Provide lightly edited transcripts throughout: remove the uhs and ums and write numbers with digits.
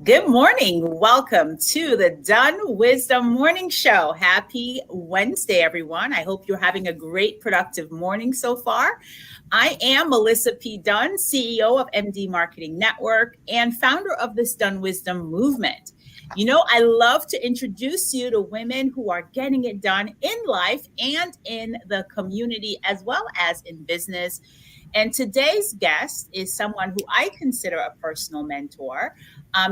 Good morning. Welcome to the DUNN Wisdom Morning Show. Happy Wednesday, everyone. I hope you're having a great, productive morning so far. I am Melissa P. Dunn, CEO of MD Marketing Network and founder of this DUNN Wisdom movement. You know, I love to introduce you to women who are getting it done in life and in the community, as well as in business. And today's guest is someone who I consider a personal mentor.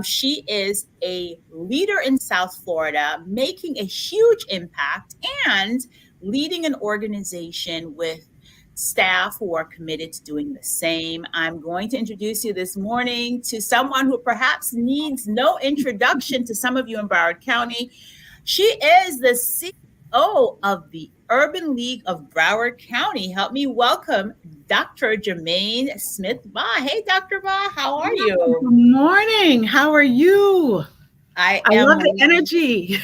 She is a leader in South Florida, making a huge impact and leading an organization with staff who are committed to doing the same. I'm going to introduce you this morning to someone who perhaps needs no introduction to some of you in Broward County. She is the CEO of the Urban League of Broward County. Help me welcome Dr. Germaine Smith-Baugh. Hey, Dr. Baugh, how are you? Good morning. How are you? I love the energy.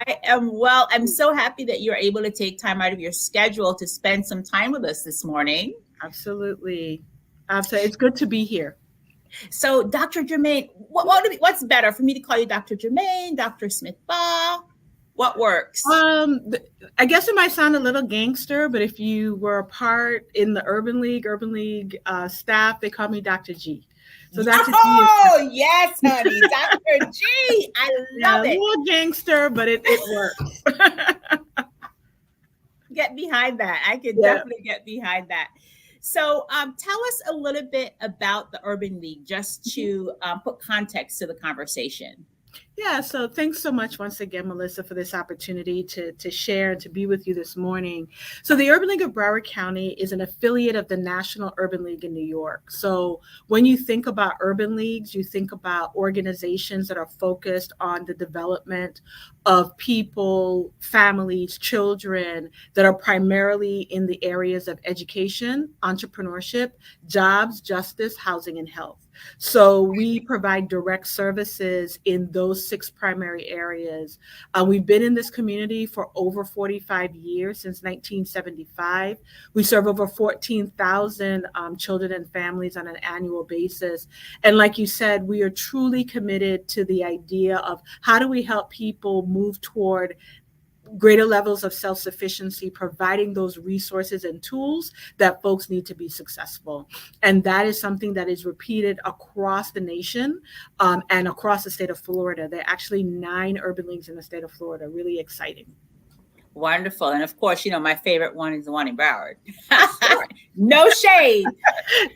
I am well. I'm so happy that you're able to take time out of your schedule to spend some time with us this morning. Absolutely. It's good to be here. So, Dr. Germaine, what's better for me to call you Dr. Germaine, Dr. Smith-Baugh? What works? I guess it might sound a little gangster, but if you were a part in the Urban League staff, they call me Dr. G. So Dr. Oh, yes, honey. Dr. G. I love it. A little gangster, but it works. Get behind that. I can definitely get behind that. So tell us a little bit about the Urban League, just to put context to the conversation. Yeah, so thanks so much once again, Melissa, for this opportunity to share and to be with you this morning. So the Urban League of Broward County is an affiliate of the National Urban League in New York. So when you think about urban leagues, you think about organizations that are focused on the development of people, families, children that are primarily in the areas of education, entrepreneurship, jobs, justice, housing, and health. So we provide direct services in those 6 primary areas. We've been in this community for over 45 years, since 1975. We serve over 14,000 children and families on an annual basis. And like you said, we are truly committed to the idea of how do we help people move toward greater levels of self-sufficiency, providing those resources and tools that folks need to be successful. And that is something that is repeated across the nation and across the state of Florida. There are actually 9 urban leagues in the state of Florida. Really exciting. Wonderful. And of course, you know, my favorite one is the one in Broward. No shade.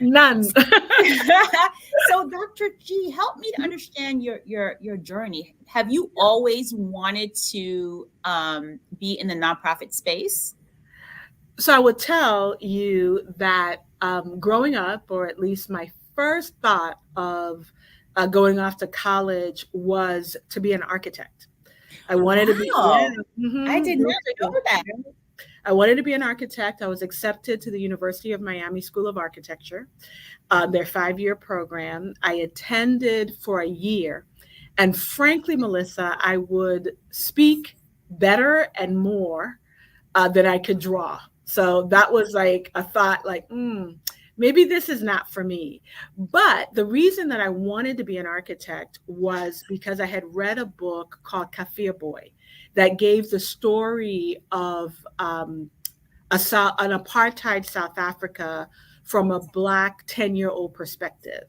None. So Dr. G, help me to understand your journey. Have you always wanted to be in the nonprofit space? So I would tell you that growing up, or at least my first thought of going off to college, was to be an architect. I wanted to be. Yeah, I did not know that. I wanted to be an architect. I was accepted to the University of Miami School of Architecture, their 5-year program. I attended for a year. And frankly, Melissa, I would speak better and more than I could draw. So that was like a thought, like, maybe this is not for me. But the reason that I wanted to be an architect was because I had read a book called Kafir Boy that gave the story of an apartheid South Africa from a Black 10-year-old perspective.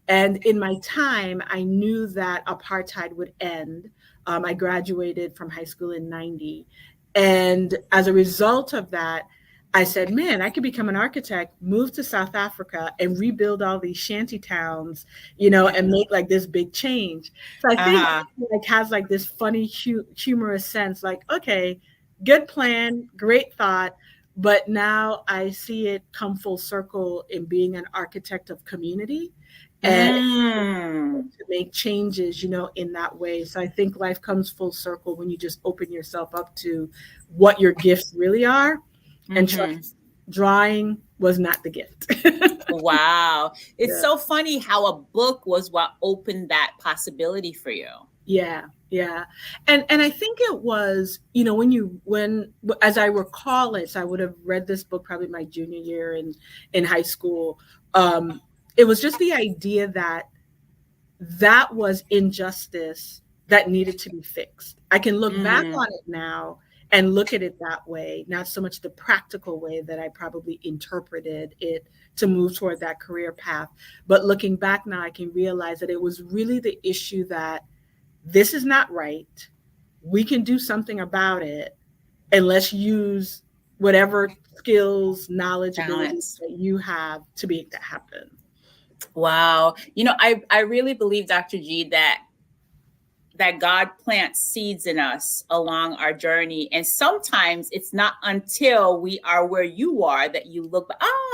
And in my time, I knew that apartheid would end. I graduated from high school in 90. And as a result of that, I said, man, I could become an architect, move to South Africa and rebuild all these shanty towns, you know, and make like this big change. So I think it like has like this funny, humorous sense, like, okay, good plan, great thought. But now I see it come full circle in being an architect of community and to make changes, you know, in that way. So I think life comes full circle when you just open yourself up to what your gifts really are. And trust, drawing was not the gift. Wow. It's so funny how a book was what opened that possibility for you. Yeah. And I think it was, you know, when as I recall it, so I would have read this book probably my junior year in high school. It was just the idea that that was injustice that needed to be fixed. I can look back on it now and look at it that way, not so much the practical way that I probably interpreted it to move toward that career path. But looking back now, I can realize that it was really the issue that this is not right. We can do something about it, and let's use whatever skills, knowledge, abilities that you have to make that happen. Wow. I really believe, Dr. G, that God plants seeds in us along our journey. And sometimes it's not until we are where you are that you look,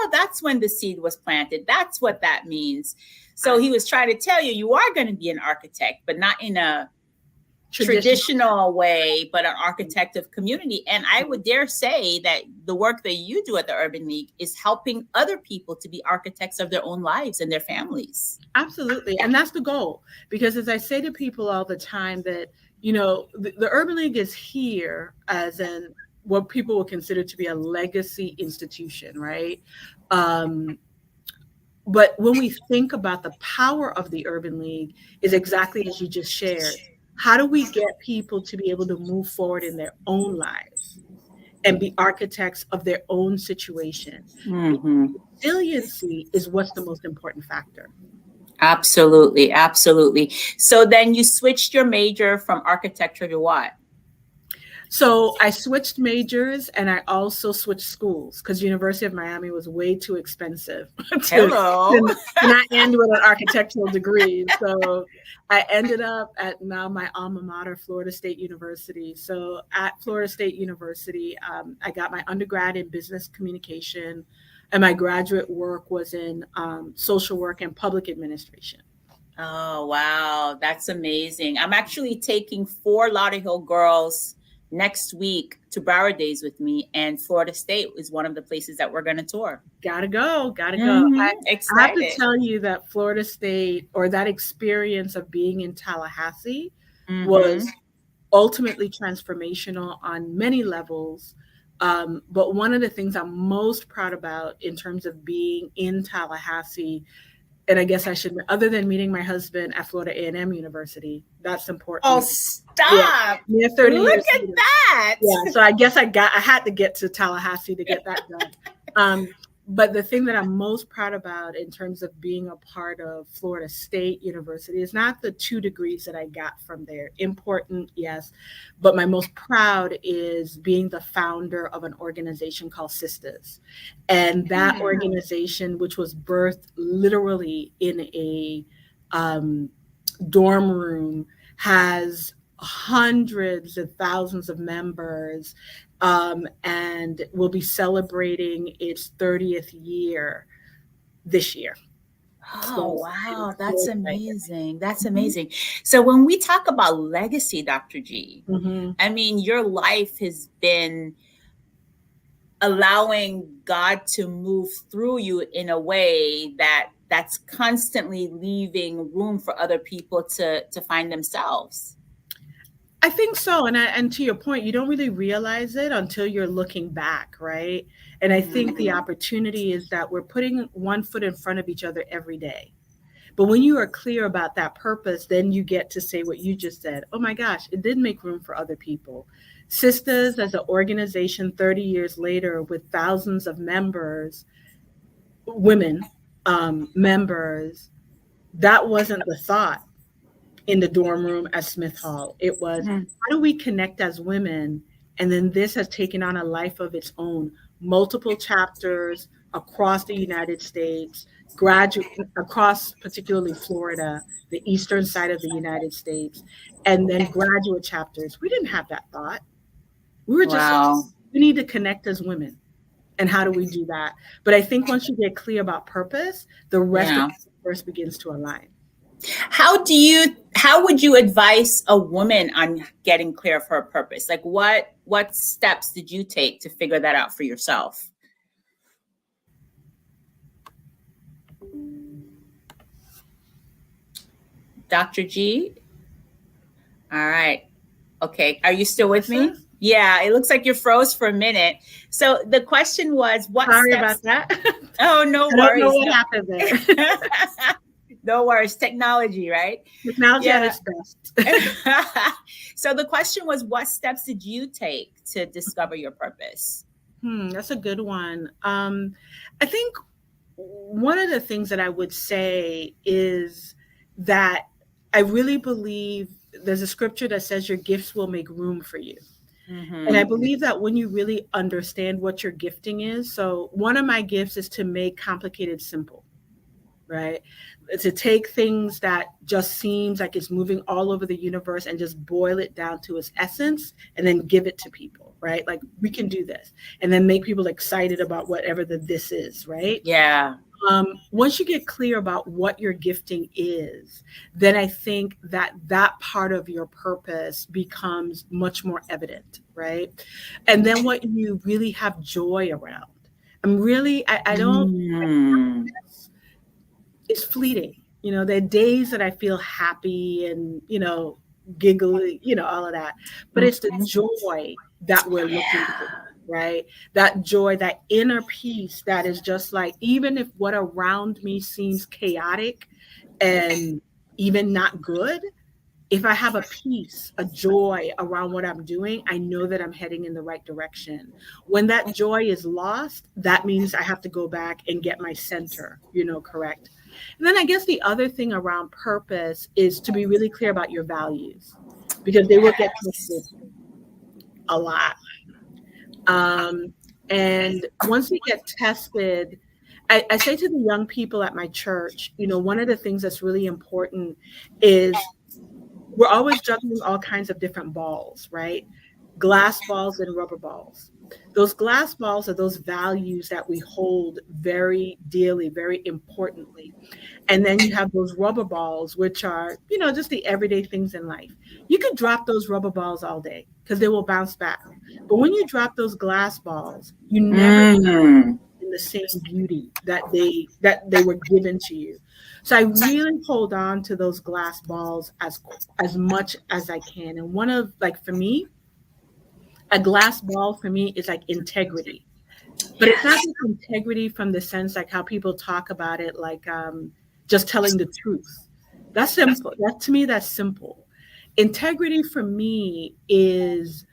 that's when the seed was planted. That's what that means. So he was trying to tell you, you are going to be an architect, but not in a traditional way, but an architect of community. And I would dare say that the work that you do at the Urban League is helping other people to be architects of their own lives and their families. Absolutely. And that's the goal. Because as I say to people all the time that, the Urban League is here as what people would consider to be a legacy institution, right? But when we think about the power of the Urban League is exactly as you just shared. How do we get people to be able to move forward in their own lives and be architects of their own situation? Resiliency is what's the most important factor. Absolutely. Absolutely. So then you switched your major from architecture to what? So I switched majors and I also switched schools because University of Miami was way too expensive to not end with an architectural degree. So I ended up at now my alma mater, Florida State University. So at Florida State University, I got my undergrad in business communication and my graduate work was in social work and public administration. Oh, wow. That's amazing. I'm actually taking 4 Lauderhill girls next week to Broward Days with me, and Florida State is one of the places that we're going to tour. Gotta go. I have to tell you that Florida State, or that experience of being in Tallahassee, was ultimately transformational on many levels. But one of the things I'm most proud about in terms of being in Tallahassee, and I guess I should, other than meeting my husband at Florida A&M University, that's important. Oh, stop. Yeah, 30 Look years at later. that. Yeah, so I guess I had to get to Tallahassee to get that done. But the thing that I'm most proud about in terms of being a part of Florida State University is not the 2 degrees that I got from there. Important, yes. But my most proud is being the founder of an organization called Sisters. And that organization, which was birthed literally in a dorm room, has hundreds of thousands of members, and we'll be celebrating its 30th year this year. Oh, wow. That's amazing. That's amazing. So when we talk about legacy, Dr. G, I mean, your life has been allowing God to move through you in a way that's constantly leaving room for other people to find themselves. I think so. And to your point, you don't really realize it until you're looking back, right? And I think the opportunity is that we're putting one foot in front of each other every day. But when you are clear about that purpose, then you get to say what you just said. Oh my gosh, it did make room for other people. Sisters as an organization 30 years later with thousands of members, women members, that wasn't the thought in the dorm room at Smith Hall. It was, how do we connect as women? And then this has taken on a life of its own, multiple chapters across the United States, across particularly Florida, the eastern side of the United States, and then graduate chapters. We didn't have that thought. We were just, we need to connect as women. And how do we do that? But I think once you get clear about purpose, the rest of the universe begins to align. How would you advise a woman on getting clear of her purpose? Like what steps did you take to figure that out for yourself? Dr. G? All right. Okay. Are you still with me? Yeah, it looks like you froze for a minute. So the question was, what Sorry steps? About that. Oh, no worries. I don't know what happened there. No worries. Technology, right? Technology at its best. So the question was, what steps did you take to discover your purpose? That's a good one. I think one of the things that I would say is that I really believe there's a scripture that says your gifts will make room for you. And I believe that when you really understand what your gifting is, so one of my gifts is to make complicated simple, right? To take things that just seems like it's moving all over the universe and just boil it down to its essence and then give it to people, right? Like, we can do this, and then make people excited about whatever the this is, right? Yeah. Once you get clear about what your gifting is, then I think that that part of your purpose becomes much more evident, right? And then what you really have joy around. I don't, it's fleeting. There are days that I feel happy and, giggly, all of that. But it's the joy that we're looking for. Right? That joy, that inner peace that is just like, even if what around me seems chaotic and even not good, if I have a peace, a joy around what I'm doing, I know that I'm heading in the right direction. When that joy is lost, that means I have to go back and get my center, correct. And then I guess the other thing around purpose is to be really clear about your values, because they will get twisted a lot. And once we get tested, I say to the young people at my church, one of the things that's really important is we're always juggling all kinds of different balls, right? Glass balls and rubber balls. Those glass balls are those values that we hold very dearly, very importantly. And then you have those rubber balls, which are, just the everyday things in life. You could drop those rubber balls all day because they will bounce back. But when you drop those glass balls, you never in the same beauty that they were given to you. So I really hold on to those glass balls as much as I can. And one of, like, for me, a glass ball for me is like integrity. But it's not just integrity from the sense like how people talk about it, like just telling the truth. That's simple. That, to me, that's simple. Integrity for me is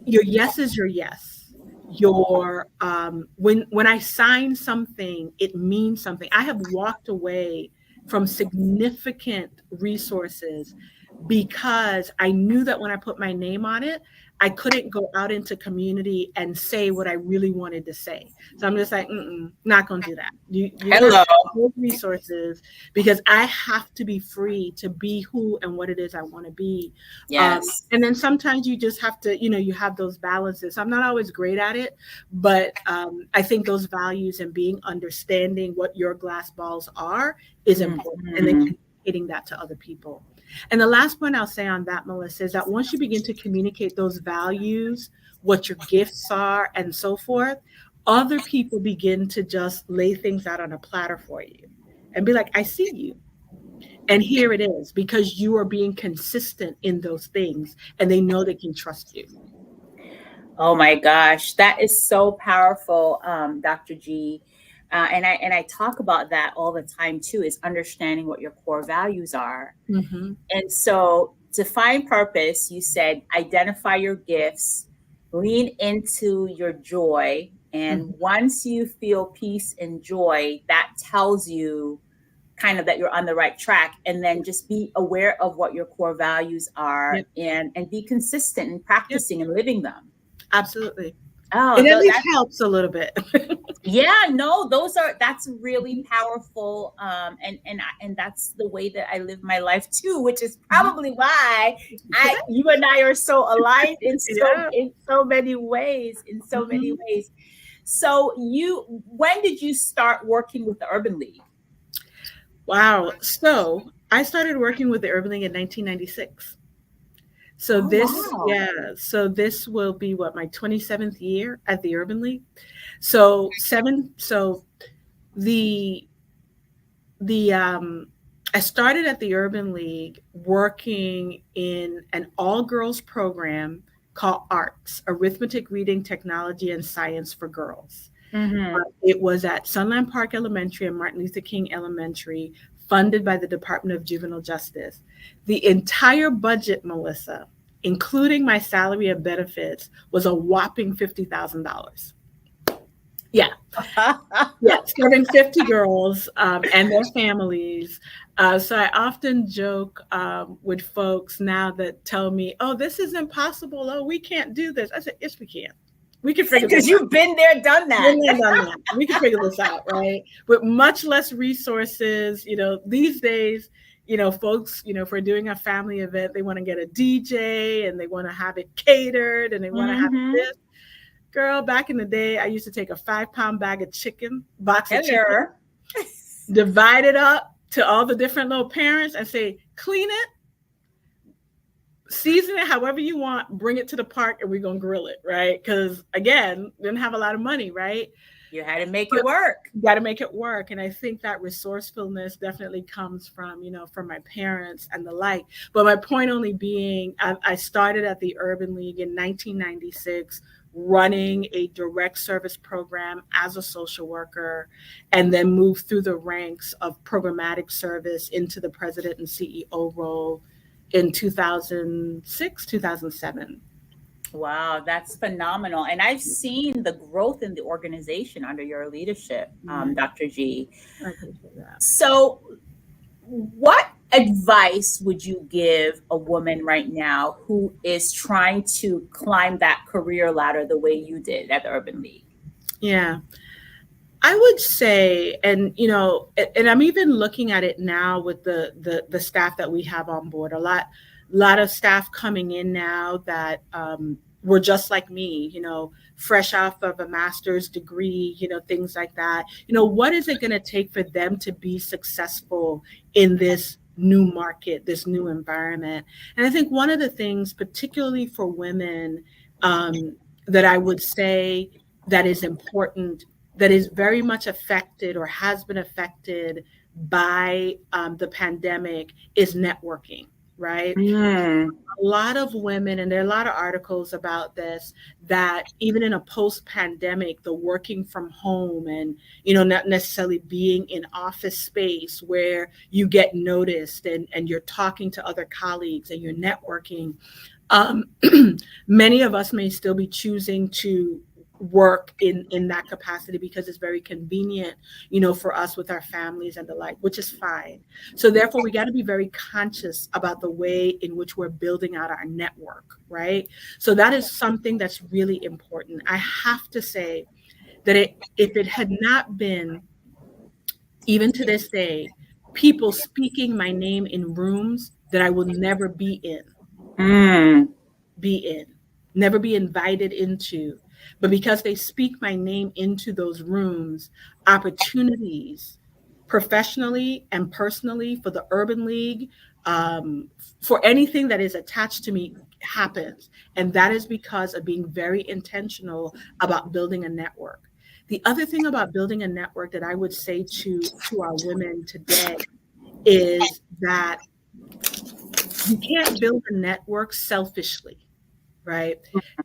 your yes is your yes. Your when I sign something, it means something. I have walked away from significant resources because I knew that when I put my name on it, I couldn't go out into community and say what I really wanted to say. So I'm just like, not going to do that. You those resources, because I have to be free to be who and what it is I want to be. Yes. And then sometimes you just have to, you have those balances. I'm not always great at it, but I think those values and being understanding what your glass balls are is important. And then communicating that to other people. And the last point I'll say on that, Melissa, is that once you begin to communicate those values, what your gifts are, and so forth, other people begin to just lay things out on a platter for you and be like, I see you. And here it is, because you are being consistent in those things and they know they can trust you. Oh my gosh, that is so powerful, Dr. G. And I talk about that all the time too, is understanding what your core values are. And so to find purpose, you said, identify your gifts, lean into your joy. And once you feel peace and joy, that tells you kind of that you're on the right track. And then just be aware of what your core values are and be consistent in practicing and living them. Absolutely. Oh, it at least helps a little bit. Yeah, no, that's really powerful. And that's the way that I live my life too, which is probably why you and I are so aligned in so many ways, many ways. So when did you start working with the Urban League? Wow. So I started working with the Urban League in 1996. So so this will be my 27th year at the Urban League. So I started at the Urban League working in an all-girls program called ARTS, Arithmetic, Reading, Technology, and Science for Girls. It was at Sunland Park Elementary and Martin Luther King Elementary funded by the Department of Juvenile Justice. The entire budget, Melissa, including my salary and benefits, was a whopping $50,000. Yeah. Yeah, serving 50 girls and their families. So I often joke with folks now that tell me, oh, this is impossible. Oh, we can't do this. I said, yes, we can. We can figure this out. Because you've been there, done that. We can figure this out, right? With much less resources, these days, folks, if we're doing a family event, they want to get a DJ and they want to have it catered and they want to have this. Girl, back in the day, I used to take a 5-pound bag of box of chicken, divide it up to all the different little parents and say, clean it, season it however you want, bring it to the park and we're going to grill it, right? Because again, didn't have a lot of money, right? You had to make it work. You got to make it work. And I think that resourcefulness definitely comes from, from my parents and the like. But my point only being, I started at the Urban League in 1996, running a direct service program as a social worker, and then moved through the ranks of programmatic service into the president and CEO role in 2006, 2007. Wow, that's phenomenal. And I've seen the growth in the organization under your leadership, Dr. G. I appreciate that. So what advice would you give a woman right now who is trying to climb that career ladder the way you did at the Urban League? Yeah, I would say, and I'm even looking at it now with the staff that we have on board, a lot of staff coming in now that were just like me, fresh off of a master's degree, things like that. What is it going to take for them to be successful in this new market, this new environment? And I think one of the things, particularly for women, that I would say that is important, that is very much affected or has been affected by the pandemic, is networking, right? A lot of women, and there are a lot of articles about this, that even in a post-pandemic, the working from home and, not necessarily being in office space where you get noticed and you're talking to other colleagues and you're networking, many of us may still be choosing to work in that capacity because it's very convenient, for us with our families and the like, which is fine. So therefore, we got to be very conscious about the way in which we're building out our network, right? So that is something that's really important. I have to say that if it had not been, even to this day, people speaking my name in rooms that I will never be in, never be invited into, but because they speak my name into those rooms, opportunities professionally and personally for the Urban League, for anything that is attached to me, happens. And that is because of being very intentional about building a network. The other thing about building a network that I would say to our women today is that you can't build a network selfishly. Right?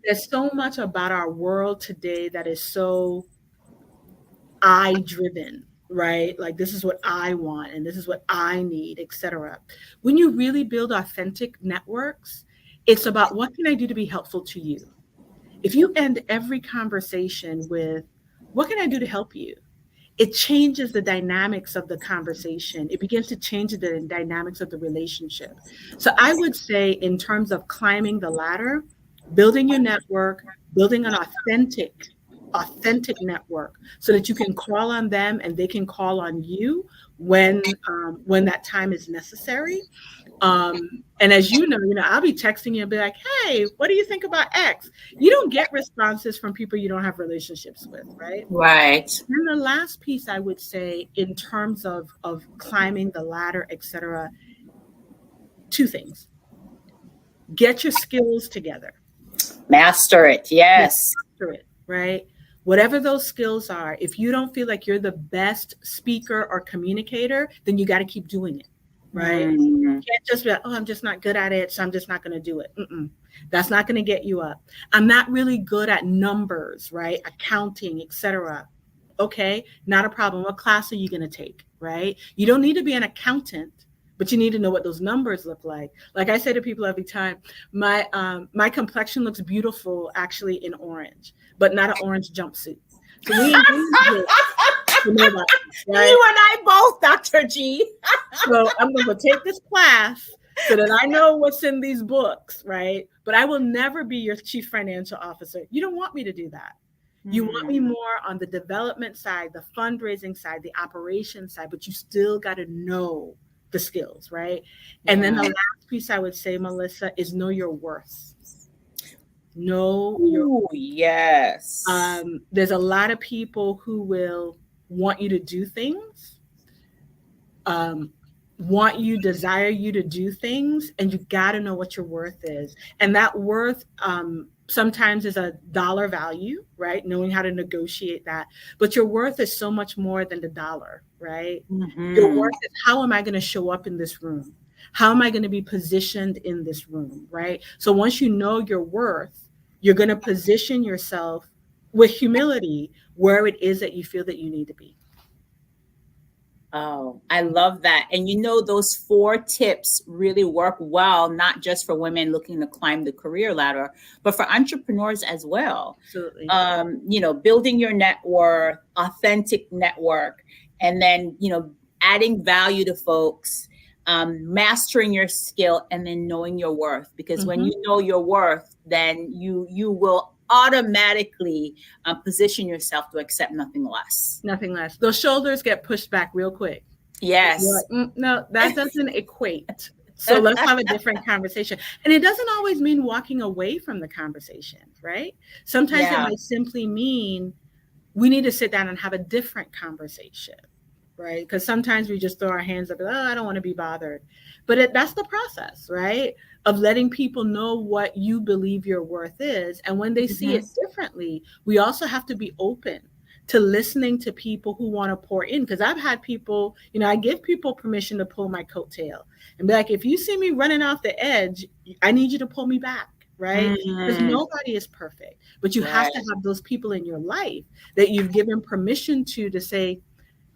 There's so much about our world today that is so I-driven, right? Like, this is what I want and this is what I need, etc. When you really build authentic networks, it's about, what can I do to be helpful to you? If you end every conversation with, what can I do to help you? It changes the dynamics of the conversation. It begins to change the dynamics of the relationship. So I would say, in terms of climbing the ladder, building your network, building an authentic network so that you can call on them and they can call on you when that time is necessary. And as you know, I'll be texting you and be like, hey, what do you think about X? You don't get responses from people you don't have relationships with, right? Right. And the last piece I would say, in terms of climbing the ladder, etc., 2 things. Get your skills together. Master it. Yes. Master it, right? Whatever those skills are, if you don't feel like you're the best speaker or communicator, then you got to keep doing it, right? You can't just be like, oh, I'm just not good at it, so I'm just not going to do it. That's not going to get you up. I'm not really good at numbers, right? Accounting, etc. Okay, not a problem. What class are you going to take? right? You don't need to be an accountant, but you need to know what those numbers look like. Like I say to people every time, my complexion looks beautiful actually in orange, but not an orange jumpsuit. So we ain't doing to know about this, right? You and I both, Dr. G. So I'm going to take this class so that I know what's in these books, right? But I will never be your chief financial officer. You don't want me to do that. You want me more on the development side, the fundraising side, the operation side, but you still got to know the skills, right? And then the last piece I would say, Melissa, is know your worth. Yes. There's a lot of people who will want you to do things, desire you to do things, and you got to know what your worth is. And that worth sometimes is a dollar value, right? Knowing how to negotiate that. But your worth is so much more than the dollar, right? Your worth is, how am I going to show up in this room? How am I going to be positioned in this room, right? So once you know your worth, you're going to position yourself with humility where it is that you feel that you need to be. Oh, I love that. And those 4 tips really work well, not just for women looking to climb the career ladder, but for entrepreneurs as well. Absolutely. Building your network, authentic network, and then, adding value to folks, mastering your skill, and then knowing your worth. Because when you know your worth, then you will automatically position yourself to accept nothing less. Nothing less. Those shoulders get pushed back real quick. Yes. Like, no, that doesn't equate. So let's have a different conversation. And it doesn't always mean walking away from the conversation, right? Sometimes it might simply mean we need to sit down and have a different conversation, right? Because sometimes we just throw our hands up and, I don't want to be bothered. But that's the process, right? Of letting people know what you believe your worth is. And when they see it differently, we also have to be open to listening to people who want to pour in. Because I've had people, I give people permission to pull my coattail and be like, if you see me running off the edge, I need you to pull me back, right? Because nobody is perfect. But you have to have those people in your life that you've given permission to say,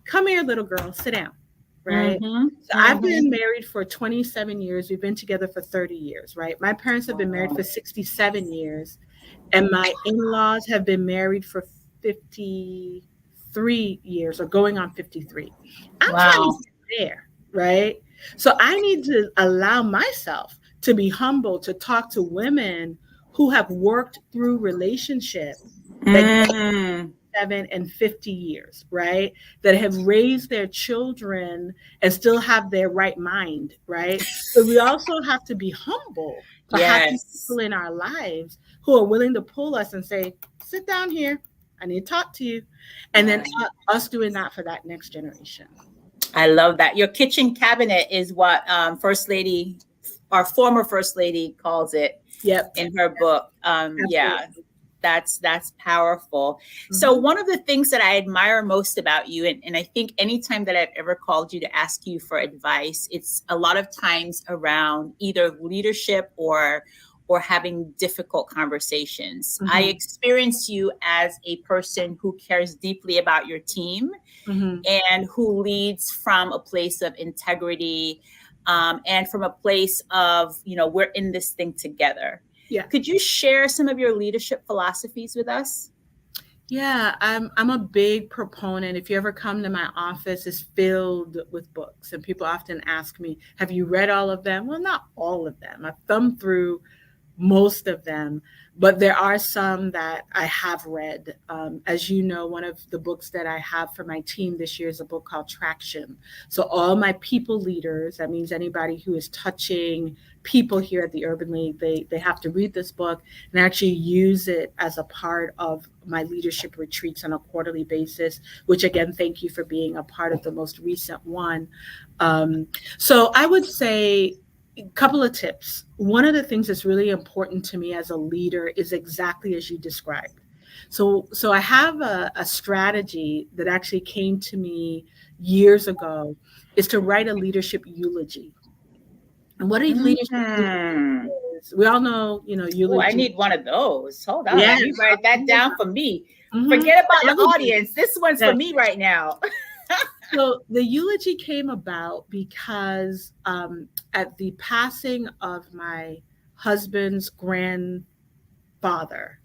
come here, little girl, sit down. Right. So I've been married for 27 years. We've been together for 30 years. Right. My parents have been married for 67 years. And my in-laws have been married for 53 years or going on 53. I'm trying to get there. Right. So I need to allow myself to be humble, to talk to women who have worked through relationships that 7 and 50 years, right? That have raised their children and still have their right mind, right? So we also have to be humble to have people in our lives who are willing to pull us and say, sit down here, I need to talk to you. And then us doing that for that next generation. I love that. Your kitchen cabinet is what First Lady, our former First Lady calls it in her book. That's powerful. So one of the things that I admire most about you, and I think anytime that I've ever called you to ask you for advice, it's a lot of times around either leadership or having difficult conversations. I experience you as a person who cares deeply about your team and who leads from a place of integrity and from a place of, we're in this thing together. Yeah. Could you share some of your leadership philosophies with us? Yeah, I'm a big proponent. If you ever come to my office, it's filled with books. And people often ask me, have you read all of them? Well, not all of them. I've thumbed through most of them, but there are some that I have read. As you know, one of the books that I have for my team this year is a book called Traction. So all my people leaders, that means anybody who is touching people here at the Urban League, they have to read this book and actually use it as a part of my leadership retreats on a quarterly basis, which again, thank you for being a part of the most recent one. So I would say a couple of tips. One of the things that's really important to me as a leader is exactly as you described. So I have a strategy that actually came to me years ago, is to write a leadership eulogy. And what a leadership eulogy is, we all know, eulogy. Oh, I need one of those. Hold on. Let me write that down for me. Forget about the audience. This one's for me right now. So the eulogy came about because at the passing of my husband's grandfather,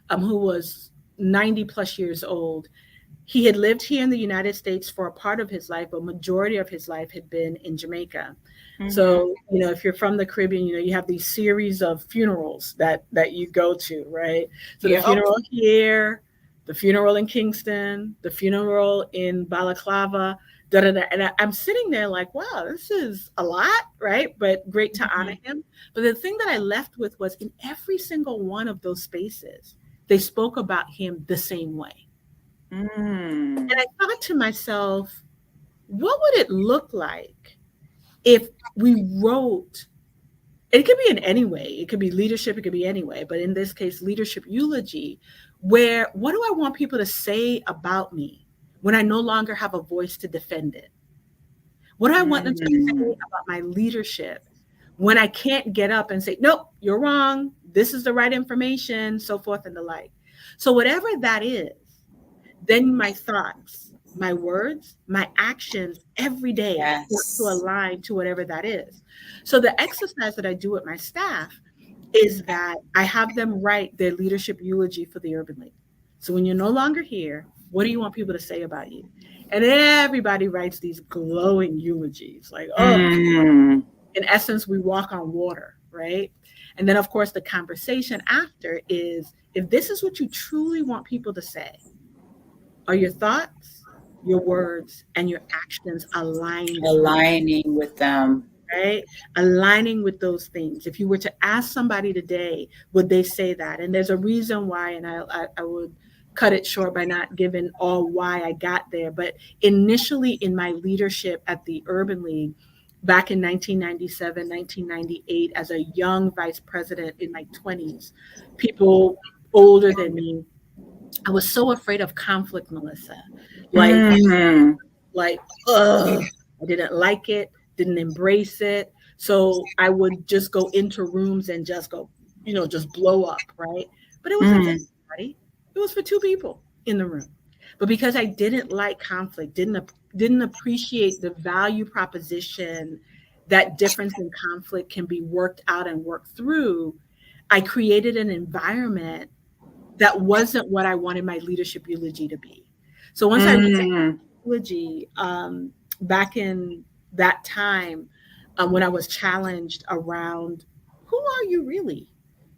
who was 90 plus years old, he had lived here in the United States for a part of his life, but majority of his life had been in Jamaica. Mm-hmm. So, if you're from the Caribbean, you have these series of funerals that you go to, right? So the funeral here, the funeral in Kingston, the funeral in Balaclava, and I'm sitting there like, wow, this is a lot, right? But great to honor him. But the thing that I left with was in every single one of those spaces, they spoke about him the same way. And I thought to myself, what would it look like if we wrote, it could be in any way, it could be leadership, it could be any way, but in this case, leadership eulogy, where what do I want people to say about me when I no longer have a voice to defend it? What do I want them to say about my leadership when I can't get up and say, nope, you're wrong, this is the right information, so forth and the like. So whatever that is, then my thoughts, my words, my actions every day have to align to whatever that is. So the exercise that I do with my staff is that I have them write their leadership eulogy for the Urban League. So when you're no longer here, what do you want people to say about you? And everybody writes these glowing eulogies, like, in essence, we walk on water, right? And then, of course, the conversation after is, if this is what you truly want people to say, are your thoughts, your words, and your actions aligning with them? Right? Aligning with those things. If you were to ask somebody today, would they say that? And there's a reason why, and I would cut it short by not giving all why I got there. But initially in my leadership at the Urban League, back in 1997, 1998, as a young vice president in my 20s, people older than me, I was so afraid of conflict, Melissa. I didn't like it, didn't embrace it. So I would just go into rooms and just go, just blow up, right? But it wasn't for everybody. It was for two people in the room. But because I didn't like conflict, didn't appreciate the value proposition that difference in conflict can be worked out and worked through, I created an environment that wasn't what I wanted my leadership eulogy to be. So once I wrote eulogy, back in that time, when I was challenged around, who are you really?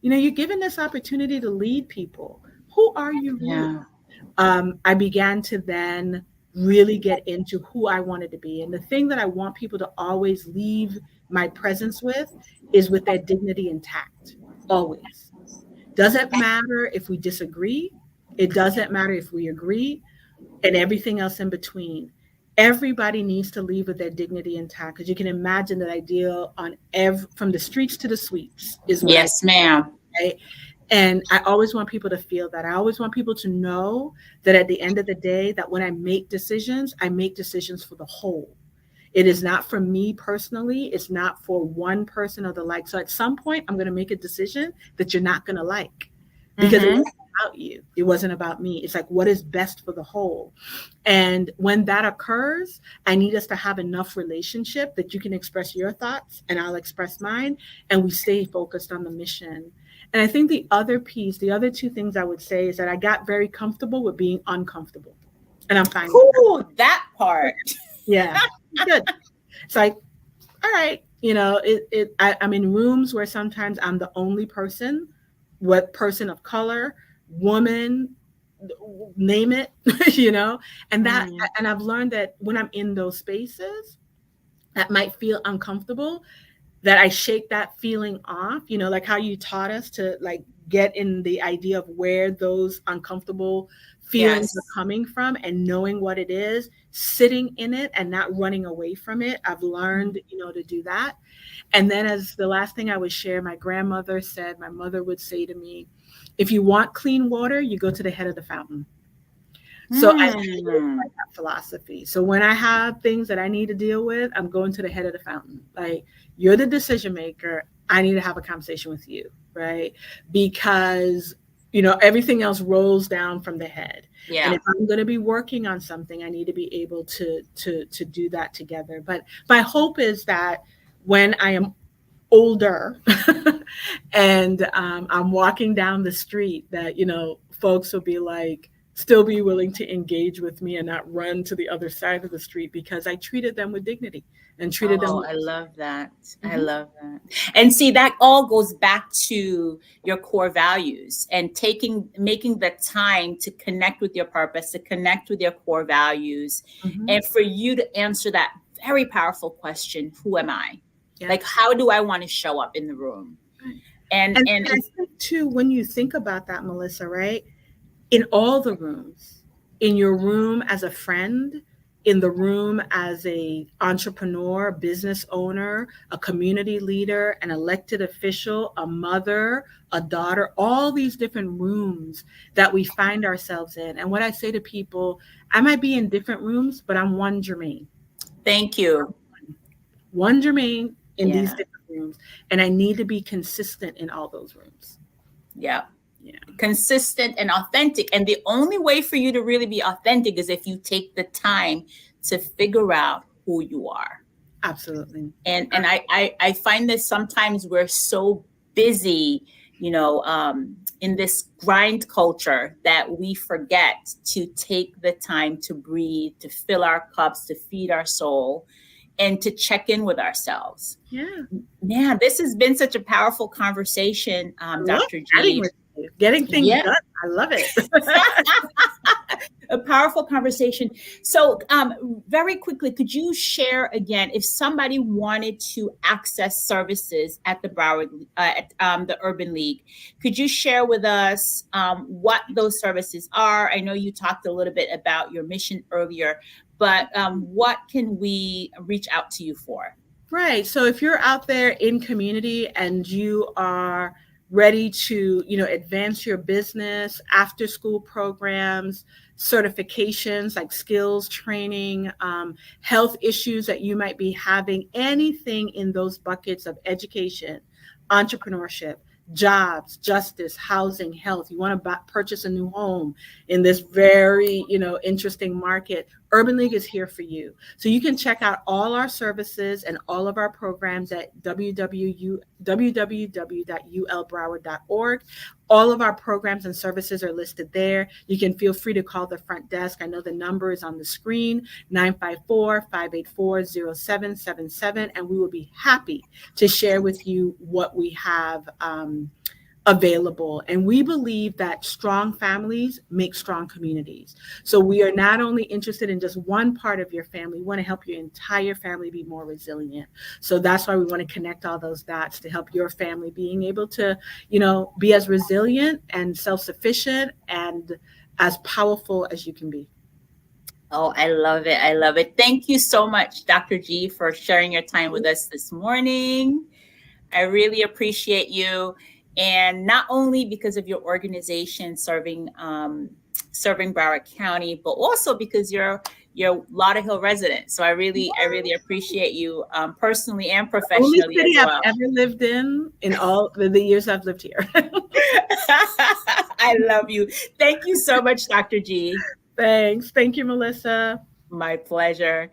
You're given this opportunity to lead people. Who are you really? I began to then really get into who I wanted to be. And the thing that I want people to always leave my presence with is with their dignity intact, always. Doesn't matter if we disagree. It doesn't matter if we agree, and everything else in between. Everybody needs to leave with their dignity intact, because you can imagine that ideal on from the streets to the suites is what yes, ma'am. Right? And I always want people to feel that. I always want people to know that at the end of the day, that when I make decisions for the whole. It is not for me personally. It's not for one person or the like. So at some point, I'm going to make a decision that you're not going to like, because it wasn't about you. It wasn't about me. It's like, what is best for the whole? And when that occurs, I need us to have enough relationship that you can express your thoughts and I'll express mine, and we stay focused on the mission. And I think the other two things I would say is that I got very comfortable with being uncomfortable, and I'm fine. Ooh, that part. Yeah. Good. It's like, all right, I'm in rooms where sometimes I'm the only person, person of color, woman, name it, and and I've learned that when I'm in those spaces that might feel uncomfortable, that I shake that feeling off, like how you taught us to like get in the idea of where those uncomfortable feelings are coming from, and knowing what it is, sitting in it and not running away from it. I've learned, to do that. And then as the last thing I would share, my grandmother said, my mother would say to me, if you want clean water, you go to the head of the fountain. So I like that philosophy. So when I have things that I need to deal with, I'm going to the head of the fountain. Like, you're the decision maker. I need to have a conversation with you, right? Because, everything else rolls down from the head. Yeah. And if I'm going to be working on something, I need to be able to do that together. But my hope is that when I am older and I'm walking down the street, that, folks will be like, still be willing to engage with me and not run to the other side of the street, because I treated them with dignity and treated them Oh, with I love that. I Mhm. love that. And see, that all goes back to your core values and making the time to connect with your purpose, to connect with your core values, Mhm. and for you to answer that very powerful question, who am I? Yeah. Like, how do I want to show up in the room? Right. And And I think too, when you think about that, Melissa, right? In all the rooms, in your room as a friend, in the room as a entrepreneur, business owner, a community leader, an elected official, a mother, a daughter, all these different rooms that we find ourselves in. And what I say to people, I might be in different rooms, but I'm one Germaine. thank you. One Germaine in these Yeah. different rooms. And I need to be consistent in all those rooms. Yeah. Yeah. Consistent and authentic. And the only way for you to really be authentic is if you take the time to figure out who you are. Absolutely. And I find that sometimes we're so busy, in this grind culture, that we forget to take the time to breathe, to fill our cups, to feed our soul, and to check in with ourselves. Yeah. Man, this has been such a powerful conversation, Dr. G. Getting things Yeah. done. I love it. A powerful conversation. So very quickly, could you share again, if somebody wanted to access services at the Broward, at the Urban League, could you share with us what those services are? I know you talked a little bit about your mission earlier, but what can we reach out to you for? Right. So if you're out there in community and you are ready to, advance your business, after school programs, certifications like skills training, health issues that you might be having, anything in those buckets of education, entrepreneurship, jobs, justice, housing, health, you want to purchase a new home in this very, interesting market, Urban League is here for you. So you can check out all our services and all of our programs at www.ulbroward.org. All of our programs and services are listed there. You can feel free to call the front desk. I know the number is on the screen, 954-584-0777, and we will be happy to share with you what we have available. And we believe that strong families make strong communities. So we are not only interested in just one part of your family, we want to help your entire family be more resilient. So that's why we want to connect all those dots to help your family being able to, be as resilient and self-sufficient and as powerful as you can be. Oh, I love it. I love it. Thank you so much, Dr. G, for sharing your time with us this morning. I really appreciate you. And not only because of your organization serving Broward County, but also because you're Lauderhill resident. So I really appreciate you personally and professionally. Only city as well. I've ever lived in all the years I've lived here. I love you. Thank you so much, Dr. G. Thanks. Thank you, Melissa. My pleasure.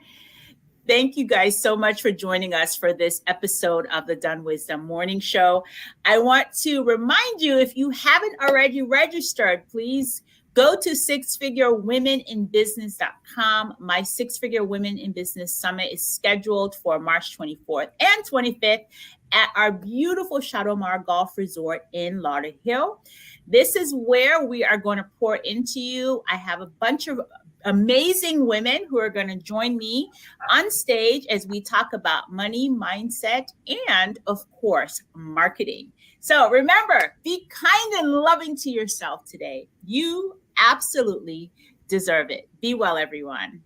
Thank you guys so much for joining us for this episode of the DUNN Wisdom Morning Show. I want to remind you, if you haven't already registered, please go to sixfigurewomeninbusiness.com. My Six Figure Women in Business Summit is scheduled for March 24th and 25th at our beautiful Shadow-Mar Golf Resort in Lauderhill. This is where we are going to pour into you. I have a bunch of amazing women who are going to join me on stage as we talk about money, mindset, and of course, marketing. So remember, be kind and loving to yourself today. You absolutely deserve it. Be well, everyone.